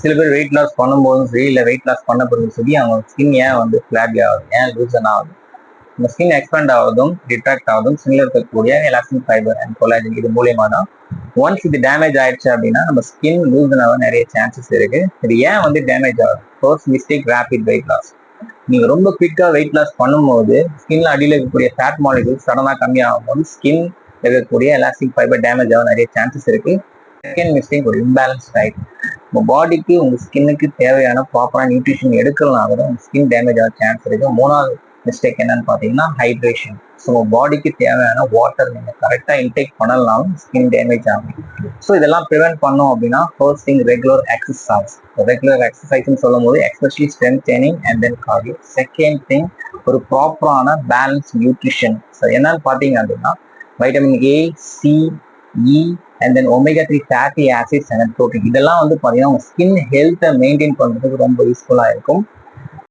சில பேர் weight loss பண்ணும்போதும் சரி, இல்லை வெயிட் லாஸ் பண்ண பிறகு சரி, அவங்க ஸ்கின் ஏன் வந்து ஃபிளாகி ஆகுது, ஏன் லூசன் ஆகுது? இந்த ஸ்கின் எக்ஸ்பேண்ட் ஆகுதும் ரிட்ராக்ட் ஆகுதும் ஸ்கின்ல இருக்கக்கூடிய எலாஸ்டின் ஃபைபர் அண்ட் கொலாஜன் இது மூலியமா தான். ஒன்ஸ் இது டேமேஜ் ஆயிடுச்சு அப்படின்னா நம்ம ஸ்கின் லூசன் ஆக நிறைய சான்சஸ் இருக்கு. இது ஏன் வந்து டேமேஜ் ஆகுது? First mistake, rapid weight loss. நீங்க ரொம்ப குவிக்கா வெயிட் லாஸ் பண்ணும்போது ஸ்கின்ல அடியில் இருக்கக்கூடிய ஃபேட் மாலிகூல் சடனா கம்மியாகும் போது ஸ்கின் இருக்கக்கூடிய எலாஸ்டிக் ஃபைபர் டேமேஜ் ஆக நிறைய சான்சஸ் இருக்கு. செகண்ட் மிஸ்டேக், ஒரு இம்பேலன்ஸ் டயட். உங்க பாடிக்கு உங்க ஸ்கின்னுக்கு தேவையான ப்ராப்பரா நியூட்ரிஷன் எடுக்கலாம் கூட உங்க ஸ்கின் டேமேஜ் ஆக சான்ஸ் இருக்கு. மூணாவது மிஸ்டேக் என்னன்னு பாத்தீங்கன்னா ஹைட்ரேஷன். ஸோ பாடிக்கு தேவையான வாட்டர் நீங்க கரெக்டா இன்டேக் பண்ணலனாலும் ஸ்கின் டேமேஜ் ஆகும். ஸோ இதெல்லாம் ப்ரிவென்ட் பண்ணோம் அப்படின்னா first thing regular exercise. Regular எக்ஸசைஸ்ன்னு சொல்லும் போது especially strength training and then cardio. Second thing, ஒரு ப்ராப்பரான பேலன்ஸ் நியூட்ரிஷன். ஸோ என்னன்னு பாத்தீங்க அப்படின்னா vitamin A, C, E and then omega 3 fatty acids and protein. இதெல்லாம் வந்து பார்த்தீங்கன்னா உங்கள் ஸ்கின் ஹெல்த்தை மெயின்டைன் பண்ணுறதுக்கு ரொம்ப யூஸ்ஃபுல்லாக இருக்கும்.